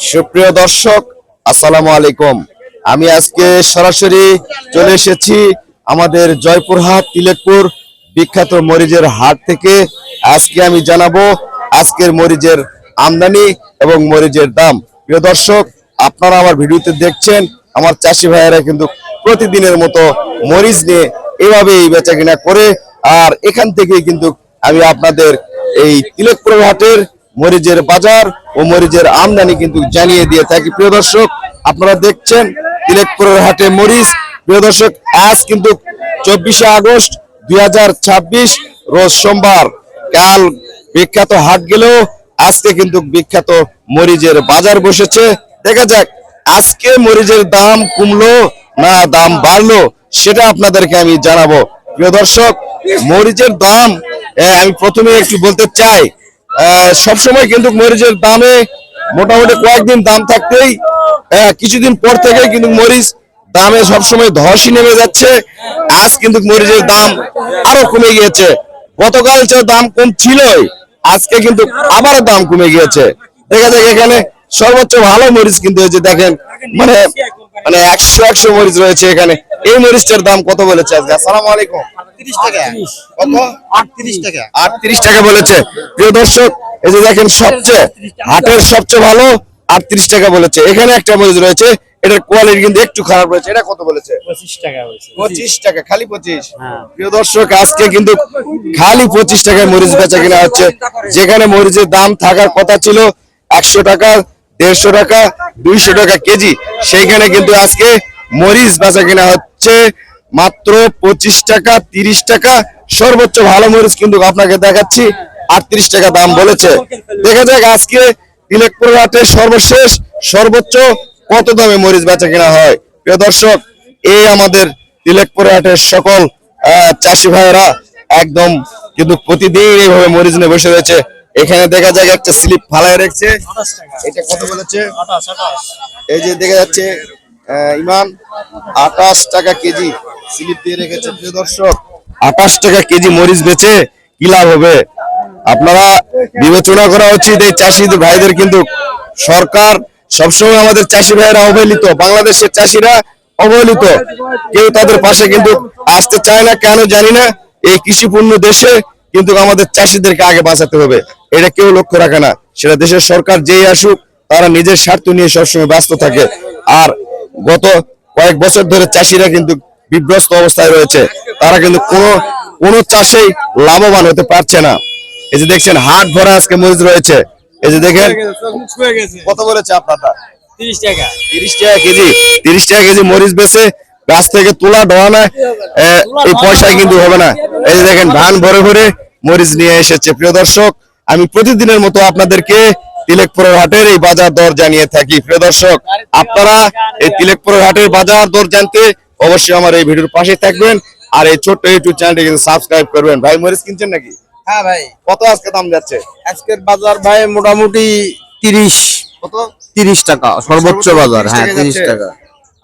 সুপ্রিয় দর্শক, আসসালামু আলাইকুম। আমি আজকে সরাসরি চলে এসেছি আমাদের জয়পুরহাট তিলেকপুর বিখ্যাত মরিচের হাট থেকে। আজকে আমি জানাবো আজকের মরিচের আমদানি এবং মরিচের দাম। প্রিয় দর্শক, আপনারা আমার ভিডিওতে দেখছেন আমার চাষি ভাইয়েরা কিন্তু প্রতিদিনের মতো মরিচ নিয়ে এভাবেই বেচা কিনা করে, আর এখান থেকে কিন্তু আমি আপনাদের এই তিলেকপুর হাটের মরিচের বাজার ও মরিচের আমদানি কিন্তু জানিয়ে দিয়ে থাকি। প্রিয় দর্শক, আপনারা দেখছেন তিলেকপুরের হাটে মরিচ। প্রিয় দর্শক, আজ কিন্তু 24শে আগস্ট 2026 রোজ সোমবার। কাল বিখ্যাত হাট গেলেও আজকে কিন্তু বিখ্যাত মরিচের বাজার বসেছে। দেখা যাক আজকে মরিচের দাম কমলো না দাম বাড়লো, সেটা আপনাদেরকে আমি জানাবো। প্রিয় দর্শক, মরিচের দাম আমি প্রথমে একটু বলতে চাই, সবসময় কিন্তু মরিচের দামে মোটামুটি কয়েকদিন দাম থাকতেই কিছুদিন পর থেকে কিন্তু মরিচ দামে সবসময় ধসই নেমে যাচ্ছে। আজ কিন্তু মরিচের দাম আরো কমে গিয়েছে। গতকাল যে দাম কম ছিল, আজকে কিন্তু আবারও দাম কমে গিয়েছে। দেখা যাক এখানে সর্বোচ্চ ভালো মরিচ কিন্তু হয়েছে, দেখেন মানে মানে 100 মরিচ রয়েছে এখানে। এই মরিচটার দাম কত বলেছে আজকে? আসসালামু আলাইকুম। 38 টাকা। কত? 38 টাকা। 38 টাকা বলেছে। প্রিয় দর্শক, এই যে দেখেন সবচেয়ে হাটের সবচেয়ে ভালো 38 টাকা বলেছে। এখানে একটা মরিচ রয়েছে, এটার কোয়ালিটি কিন্তু একটু খারাপ রয়েছে। এটা কত বলেছে? 25 টাকা বলছে। 25 টাকা, খালি 25। হ্যাঁ। প্রিয় দর্শক, আজকে কিন্তু খালি 25 টাকায় মরিচ বেচা কিনা হচ্ছে। যেখানে মরিচের দাম থাকার কথা ছিল 100 টাকা, 150 টাকা, 200 টাকা কেজি, সেইখানে কিন্তু আজকে মরিচ বেচা কিনা হচ্ছে মাত্র 25 টাকা, 30 টাকা। সর্বোচ্চ ভালো মরিচ কিন্তু আপনাকে দেখাচ্ছি 38 টাকা দাম বলেছে। দেখা যাক আজকে তিলেকপুর হাটে সর্বশেষ সর্বোচ্চ কত দামে মরিচ বেচা কিনা হয়। প্রিয় দর্শক, এই আমাদের তিলেকপুর হাটের সকল চাষি ভাইয়েরা একদম কিন্তু প্রতিদিন এইভাবে মরিচ নিয়ে বসে রয়েছে। এখানে দেখা যায় একটা স্লিপ ফালায় রেখেছে। 28 টাকা। এটা কত বলেছে? 28। এই যে দেখা যাচ্ছে ইমান 28 টাকা কেজি স্লিপ দিয়ে রেখেছে। প্রিয় দর্শক, 28 টাকা কেজি মরিচ বেচে কি লাভ হবে? আপনারা বিবেচনা করা উচিত এই চাষিদের ভাইদের। কিন্তু সরকার সবসময় আমাদের চাষি ভাইয়েরা অবহেলিত, বাংলাদেশের চাষিরা অবহেলিত, কেউ তাদের পাশে কিন্তু আসতে চায় না। কেন জানি না। এই কৃষিপূর্ণ দেশে কিন্তু আমাদের চাষিদেরকে আগে বাঁচাতে হবে, এটা কেউ লক্ষ্য রাখে না। সেটা দেশের সরকার যেই আসুক, তারা নিজের স্বার্থ নিয়ে সবসময় ব্যস্ত থাকে। আর গত কয়েক বছর ধরে চাষিরা কিন্তু বিভ্রস্ত অবস্থায় রয়েছে। তারা কিন্তু কোনো চাষেই লাভবান হতে পারছে না। এই যে দেখছেন হাট ভরা আজকে মরিচ রয়েছে। এই যে দেখেন কত বলেছে আপনারা? 30 টাকা। 30 টাকা কেজি। 30 টাকা কেজি মরিচ বেচে গাছ থেকে তোলা ডোয়ানা এই পয়সায় কিন্তু হবে না। এই যে দেখেন ধান ভরে ভরে মরিচ নিয়ে এসেছে। প্রিয় দর্শক, আমি প্রতিদিনের মতো আপনাদেরকে তিলেকপুর হাটের এই বাজার দর জানিয়ে থাকি। প্রিয় দর্শক, আপনারা এই তিলেকপুর হাটের বাজার দর জানতে অবশ্যই আমার এই ভিডিওর পাশে থাকবেন, আর এই ছোট্ট ইউটিউব চ্যানেলটি কিন্তু সাবস্ক্রাইব করবেন। ভাই মরিচ কিনছেন নাকি? হ্যাঁ ভাই, কত আজকে দাম যাচ্ছে? আজকের বাজার ভাই মোটামুটি 30। কত? 30 টাকা সর্বোচ্চ বাজার। হ্যাঁ, 30 যাচ্ছে। টাকা।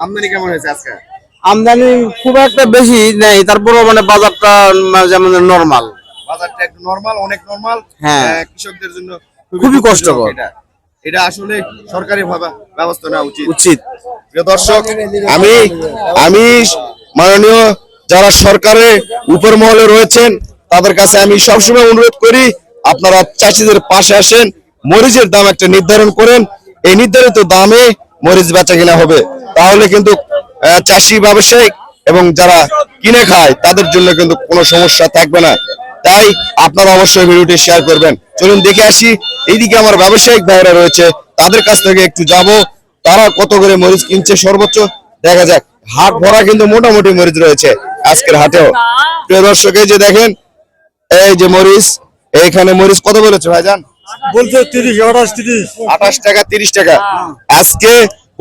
আমদানি কেমন হয়েছে আজকে? আমদানি খুব একটা বেশি নেই, তারপরেও মানে বাজারটা যেমন নরমাল। বাজারটা একটু নরমাল, অনেক নরমাল। হ্যাঁ। কৃষকদের জন্য খুবই কষ্টকর। এটা আসলে সরকারি ভাবে ব্যবস্থা নেওয়া উচিত। প্রিয় দর্শক, আমি মাননীয় যারা সরকারের উপর মহলে রয়েছেন তাদের কাছে আমি সবসময় অনুরোধ করি, আপনারা চাষিদের পাশে আসেন, মরিচের দাম একটা নির্ধারণ করেন। এই নির্ধারিত দামে মরিচ বেচা কিনা হবে, তাহলে কিন্তু চাষি ব্যবসায়িক এবং যারা কিনে খায় তাদের জন্য কিন্তু কোনো সমস্যা থাকবে না। তাই আপনারা অবশ্যই ভিডিওটি শেয়ার করবেন। চলুন দেখে আসি, এইদিকে আমার ব্যবসায়িক ভাইরা রয়েছে, তাদের কাছ থেকে একটু যাব, তারা কত করে মরিচ কিনছে সর্বোচ্চ। দেখা যাক, হাট ভরা কিন্তু মোটামুটি মরিচ রয়েছে আজকের হাটেও। প্রিয় দর্শক, এই যে দেখেন এই যে মরিচ, এইখানে মরিচ কত বলেছে ভাইজান? বলছে 30, 28, 28 টাকা, 30 টাকা। আজকে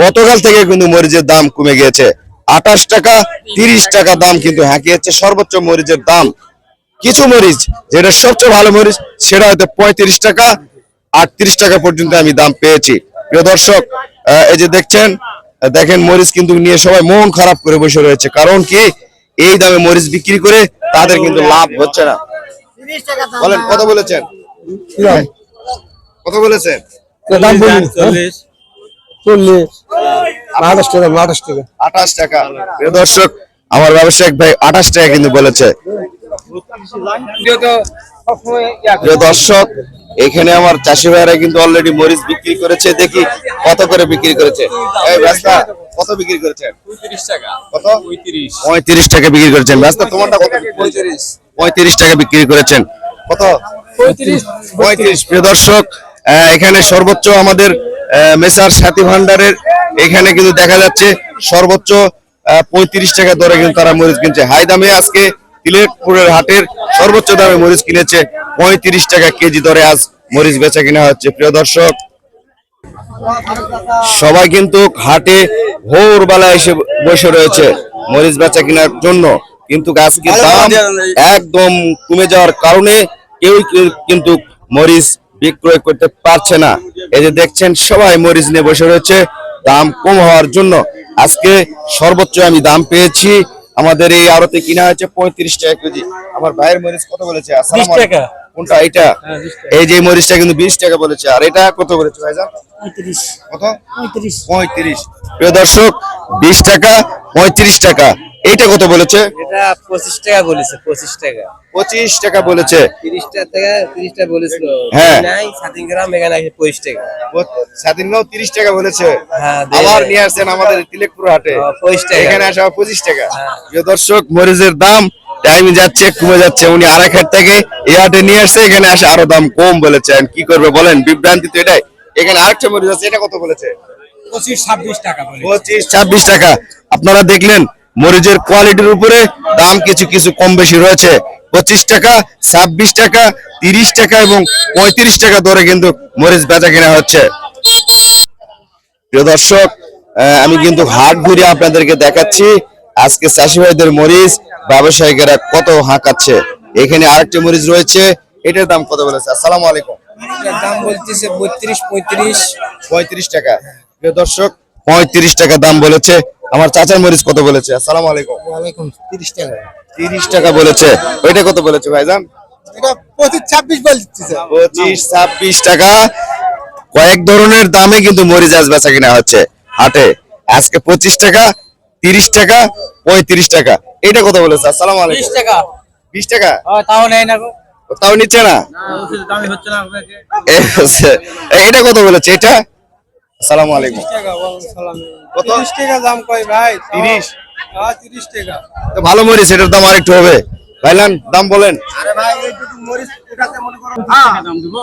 গতকাল থেকে কিন্তু মরিচের দাম কমে গিয়েছে। 28 টাকা, 30 টাকা দাম কিন্তু হাঁকিয়েছে সর্বোচ্চ মরিচের দাম। কিছু মরিচ যেটা সবচেয়ে ভালো মরিচ, সেটা হয়তো 35 টাকা, 38 টাকা পর্যন্ত আমি দাম পেয়েছি। প্রিয় দর্শক, এই যে দেখেন মরিচ কিন্তু নিয়ে সবাই মন খারাপ করে বসে রয়েছে। কারণ কি, এই দামে মরিচ বিক্রি করে তাদের কিন্তু লাভ হচ্ছে না। বলেন কত বলেছেন? কত বলেছেন? দাম বলি 40 28 টাকা 28 টাকা। প্রিয় দর্শক, আমার ব্যবসায়িক ভাই 28 টাকা কিন্তু বলেছে। প্রিয় দর্শক, এখানে আমার চাষি ভাইরা কিন্তু অলরেডি মরিচ বিক্রি করেছে। দেখি কত করে বিক্রি করেছে। এই ব্যস্তা কত বিক্রি করেছেন? 35 টাকা। কত? 35 35 টাকা বিক্রি করেছেন। ব্যস্তা তোমারটা কত? 35 টাকা বিক্রি করেছেন। কত? 35। প্রিয় দর্শক, এখানে সর্বোচ্চ আমাদের মেসার সাথী ভান্ডারের এখানে কিন্তু দেখা যাচ্ছে সর্বোচ্চ 35 টাকা দরে কিন্তু তারা মরিচ কিনছে। হাই দামে আজকে তিলেকপুরের হাটের সর্বোচ্চ দামে মরিচ কিনেছে 35 টাকা কেজি দরে আজ মরিচ বেচা কিনা হচ্ছে। প্রিয় দর্শক, সবাই কিন্তু হাটে ভোরবেলা এসে বসে রয়েছে মরিচ বেচা কেনার জন্য, কিন্তু আজকে দাম একদম কমে যাওয়ার কারণে কেউ কিন্তু মরিচ বিক্রয় করতে পারছে না। এই যে দেখছেন সবাই মরিচ নিয়ে বসে রয়েছে দাম কম হওয়ার জন্য। আজকে সর্বোচ্চ আমি দাম পেয়েছি আমাদের এই আড়তে কিনা হয়েছে 35 টাকা কেজি। আমার ভাইয়ের মরিচ কত বলেছে? 20 টাকা। কোনটা? এটা। এই যে মরিচটা কিন্তু 20 টাকা বলেছে। আর এটা কত বলেছে ভাইজান? 35 কত? 35 প্রিয় দর্শক, 20 টাকা 35 টাকা। এইটা কত বলেছে? এটা 25 টাকা বলেছে। 25 টাকা। 25 টাকা বলেছে। 30 টাকা বলেছিল। হ্যাঁ। নাই সাতিন গ্রাম এখানে আছে 25 টাকা। স্বাধীনগাঁও 30 টাকা বলেছে। হ্যাঁ, আবার নিয়ে আসছেন আমাদের তিলেকপুর হাটে 25 টাকা। এখানে আসা 25 টাকা। হ্যাঁ। প্রিয় দর্শক, মরিচের দাম টাইম যাচ্ছে কমে যাচ্ছে। উনি আরেক হাট থেকে এই হাটে নিয়ে আসছে, এখানে আসে আরো দাম কম বলেছেন। কি করবে বলেন, বিভ্রান্তি তো এটাই। এখানে আরেকটা মরিচ আছে, এটা কত বলেছে? 25-26 টাকা বলে। 25-26 টাকা। আপনারা দেখলেন মরিচের কোয়ালিটির উপরে দাম কিছু কিছু কম বেশি রয়েছে। 25 টাকা, 26 টাকা, 30 টাকা এবং 35 টাকা দরে কিন্তু মরিচ বেচা কেনা হচ্ছে। প্রিয় দর্শক, আমি কিন্তু হাট ঘুরে আপনাদেরকে দেখাচ্ছি আজকে চাষি ভাইদের মরিচ ব্যবসায়িকেরা কত হাঁকাচ্ছে। এখানে আরেকটি মরিচ রয়েছে, এটার দাম কত বলেছে? আসসালামু আলাইকুম। দাম বলতেছে 32-35। 35 টাকা। প্রিয় দর্শক, 35 টাকা দাম বলেছে। আমার চাচার মরিচ কত বলেছে? আসসালামু আলাইকুম। ওয়ালাইকুম 30 টাকা 30 টাকা বলেছে। ওইটা কত বলেছে ভাইজান? এটা 25-26 বলতেছে 25-26 টাকা। কয়েক ধরনের দামে কিন্তু মরিচ আজ বেচা কিনা হচ্ছে হাটে। আজকে 25 টাকা, 30 টাকা, 35 টাকা। এটা কত বলেছে? আসসালামু আলাইকুম। 20 টাকা। 20 টাকা? তাও নেই না গো। তাও নিচ্ছে না। দামই হচ্ছে না আপনাকে। এটা কত বলেছে? এটা? আসসালামু আলাইকুম। টাকা সালাম। কত? 30 টাকা দাম কই ভাই? 30। হ্যাঁ 30 টাকা। তো ভালো মরিচ, এটার দাম আরেকটু হবে। ভাইলান দাম বলেন। আরে ভাই এইটুকু মরিচ এটাতে মনে করো দাম দিব।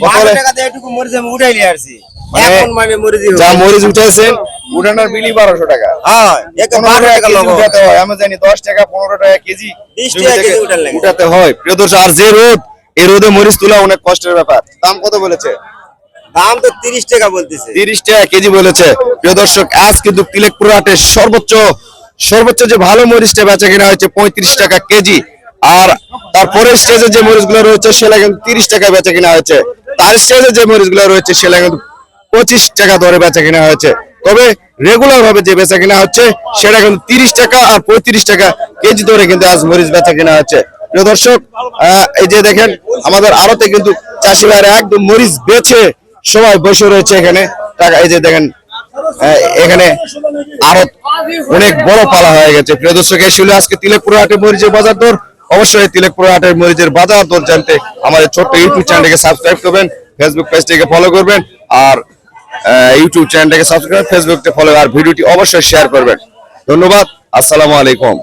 কত হলে? 12 টাকা দিয়ে এইটুকু মরিচ আমি উঠাই নিয়ে আসছি। মানে এখন মানে মরিচ যা মরিচ উঠেছেন উঠানোর বিলি 1200 টাকা। হ্যাঁ একে 12 টাকা কেজি লাগবে। উঠাতে হয়, আমি জানি 10 টাকা 15 টাকা কেজি 20 জমি টাকা থেকে কেজি উঠার লাগে। উঠাতে হয়। প্রিয় দর্শক, আর যে রোদ, এই রোদে মরিচ তোলা অনেক কষ্টের ব্যাপার। দাম কত বলেছে? দাম তো 30 টাকা বলতেছে। 30 টাকা কেজি বলেছে। প্রিয় দর্শক, আজ কিন্তু তিলেকপুর হাটে সর্বোচ্চ যে ভালো মরিচটা বেচা কেনা হয়েছে 35 টাকা কেজি। আর তারপরে স্টেজে যে মরিচগুলো রয়েছে সেটা কিন্তু 30 টাকা বেচা কেনা হয়েছে। তার স্টেজে যে মরিচগুলো রয়েছে সেটা কিন্তু 25 টাকা দরে বেচা কেনা হয়েছে। তবে রেগুলার ভাবে যে বেচা কেনা হচ্ছে সেটা কিন্তু 30 টাকা আর 35 টাকা কেজি দরে কিন্তু আজ মরিচ বেচা কেনা হচ্ছে। প্রিয় দর্শক, এই যে দেখেন আমাদের আড়তে কিন্তু চাষি ভাইরা একদম মরিচ বেচে সবাই বসে রয়েছে এখানে। টাকা এই যে দেখেন, এখানে আড়ত অনেক বড় পালা হয়ে গেছে। প্রিয় দর্শক, এই ছিল আজকে তিলেকপুর হাটে মরিচের বাজার দর। অবশ্যই তিলেকপুর হাটের মরিচের বাজার দর জানতে আমাদের ছোট্ট ইউটিউব চ্যানেলকে সাবস্ক্রাইব করবেন, ফেসবুক পেজটিকে ফলো করবেন। আর ইউটিউব চ্যানেলটাকে সাবস্ক্রাইব, ফেসবুককে ফলো, আর ভিডিওটি অবশ্যই শেয়ার করবেন। ধন্যবাদ। আসসালামু আলাইকুম।